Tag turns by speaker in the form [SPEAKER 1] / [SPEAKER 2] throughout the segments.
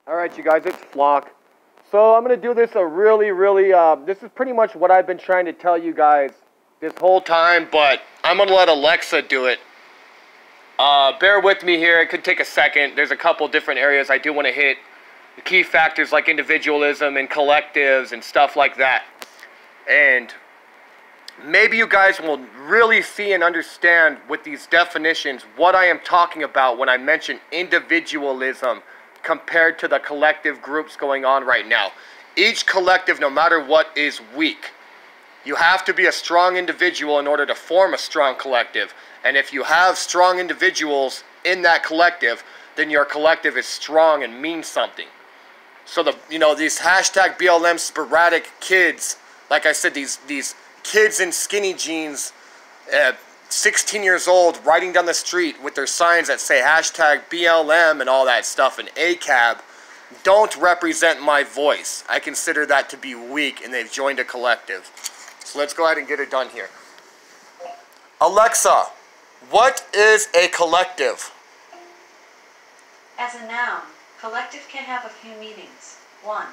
[SPEAKER 1] Alright you guys, it's Flock. So I'm going to do this this is pretty much what I've been trying to tell you guys this whole time, but I'm going to let Alexa do it. Bear with me here, it could take a second. There's a couple different areas I do want to hit. The key factors like individualism and collectives and stuff like that. And maybe you guys will really see and understand with these definitions what I am talking about when I mention individualism compared to the collective groups going on right now. Each collective, no matter what, is weak. You have to be a strong individual in order to form a strong collective. And if you have strong individuals in that collective, then your collective is strong and means something. So these hashtag BLM sporadic kids, like I said, these kids in skinny jeans, 16 years old, riding down the street with their signs that say hashtag BLM and all that stuff and ACAB, don't represent my voice. I consider that to be weak, and they've joined a collective. So let's go ahead and get it done here. Alexa, what is a collective?
[SPEAKER 2] As a noun, collective can have a few meanings. 1.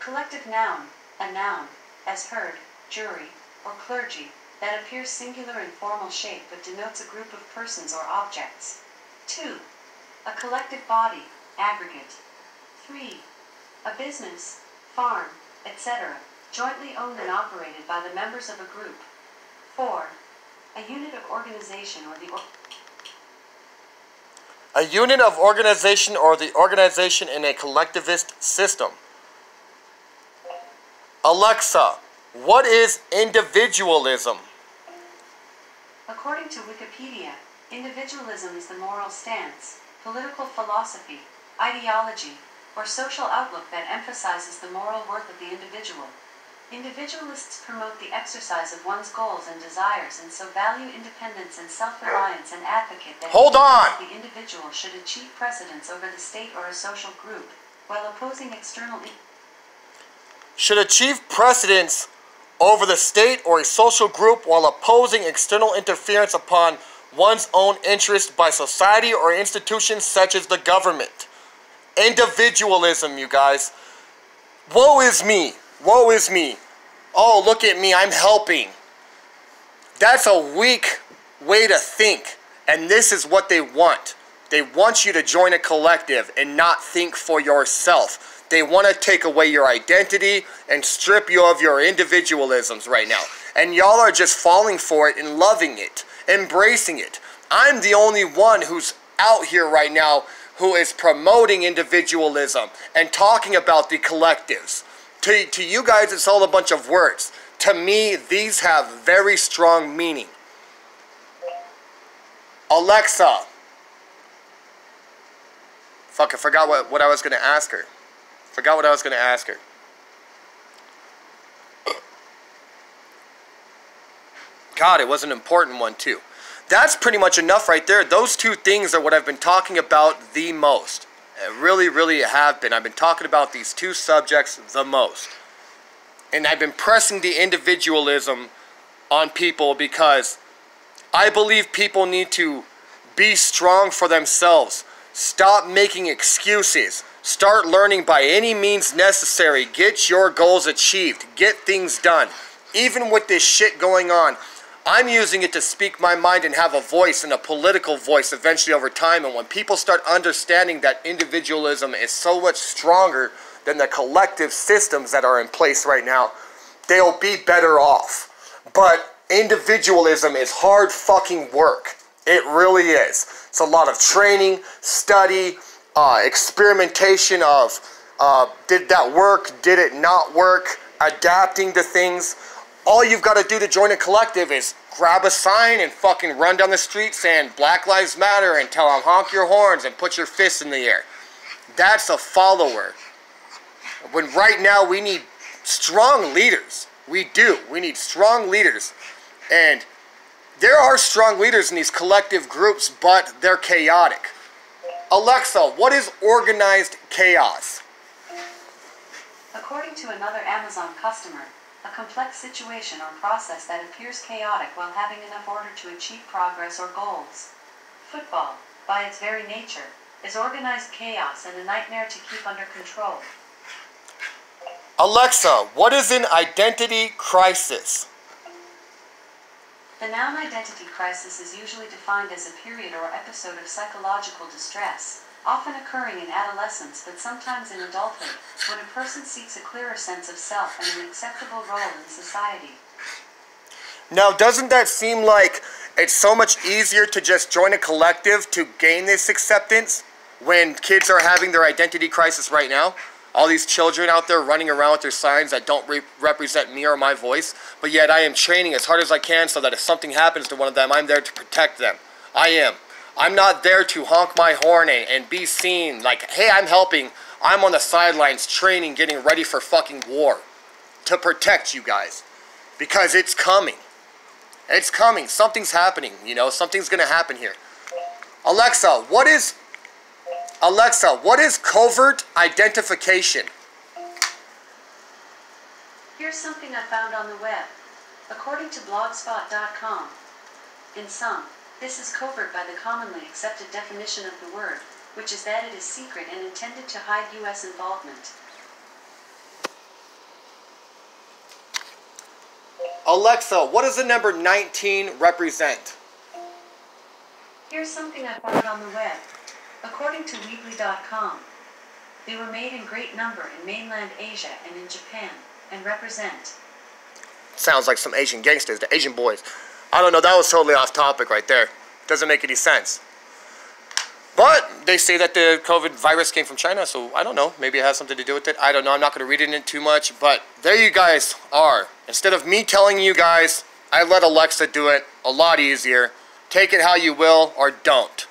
[SPEAKER 2] Collective noun, a noun, as herd, jury, or clergy, that appears singular in formal shape but denotes a group of persons or objects. 2. A collective body, aggregate. 3. A business, farm, etc., jointly owned and operated by the members of a group. 4. A unit of organization or
[SPEAKER 1] a unit of organization or the organization in a collectivist system. Alexa, what is individualism?
[SPEAKER 2] According to Wikipedia, individualism is the moral stance, political philosophy, ideology, or social outlook that emphasizes the moral worth of the individual. Individualists promote the exercise of one's goals and desires and so value independence and self-reliance and advocate that the individual should achieve precedence over the state or a social group, while opposing external
[SPEAKER 1] should achieve precedence over the state or a social group while opposing external interference upon one's own interest by society or institutions such as the government. Individualism, you guys. Woe is me. Woe is me. Oh, look at me, I'm helping. That's a weak way to think. And this is what they want. They want you to join a collective and not think for yourself. They want to take away your identity and strip you of your individualisms right now. And y'all are just falling for it and loving it, embracing it. I'm the only one who's out here right now who is promoting individualism and talking about the collectives. To you guys, it's all a bunch of words. To me, these have very strong meaning. Alexa. Fuck, I forgot what I was going to ask her. Forgot what I was going to ask her. God, it was an important one too. That's pretty much enough right there. Those two things are what I've been talking about the most. Really have been. I've been talking about these two subjects the most. And I've been pressing the individualism on people because I believe people need to be strong for themselves. Stop making excuses. Start learning by any means necessary. Get your goals achieved. Get things done. Even with this shit going on, I'm using it to speak my mind and have a voice, and a political voice eventually over time. And when people start understanding that individualism is so much stronger than the collective systems that are in place right now, they'll be better off. But individualism is hard fucking work. It really is. It's a lot of training, study, experimentation of did that work, did it not work, adapting to things. All you've got to do to join a collective is grab a sign and fucking run down the street saying Black Lives Matter and tell them honk your horns and put your fists in the air. That's a follower. When right now we need strong leaders. We do. We need strong leaders. And there are strong leaders in these collective groups, but they're chaotic. Alexa, what is organized chaos?
[SPEAKER 2] According to another Amazon customer, a complex situation or process that appears chaotic while having enough order to achieve progress or goals. Football, by its very nature, is organized chaos and a nightmare to keep under control.
[SPEAKER 1] Alexa, what is an identity crisis?
[SPEAKER 2] The noun identity crisis is usually defined as a period or episode of psychological distress, often occurring in adolescence but sometimes in adulthood, when a person seeks a clearer sense of self and an acceptable role in society.
[SPEAKER 1] Now, doesn't that seem like it's so much easier to just join a collective to gain this acceptance when kids are having their identity crisis right now? All these children out there running around with their signs that don't represent me or my voice, but yet I am training as hard as I can so that if something happens to one of them, I'm there to protect them. I am. I'm not there to honk my horn and be seen like, hey, I'm helping. I'm on the sidelines training, getting ready for fucking war to protect you guys because it's coming. It's coming. Something's happening, you know, something's going to happen here. Alexa, what is covert identification?
[SPEAKER 2] Here's something I found on the web. According to blogspot.com, in sum, this is covert by the commonly accepted definition of the word, which is that it is secret and intended to hide U.S. involvement.
[SPEAKER 1] Alexa, what does the number 19 represent?
[SPEAKER 2] Here's something I found on the web. According to Weebly.com, they were made in great number in mainland Asia and in Japan, and represent.
[SPEAKER 1] Sounds like some Asian gangsters, the Asian boys. I don't know, that was totally off topic right there. Doesn't make any sense. But they say that the COVID virus came from China, so I don't know. Maybe it has something to do with it. I don't know. I'm not going to read into it too much. But there you guys are. Instead of me telling you guys, I let Alexa do it a lot easier. Take it how you will or don't.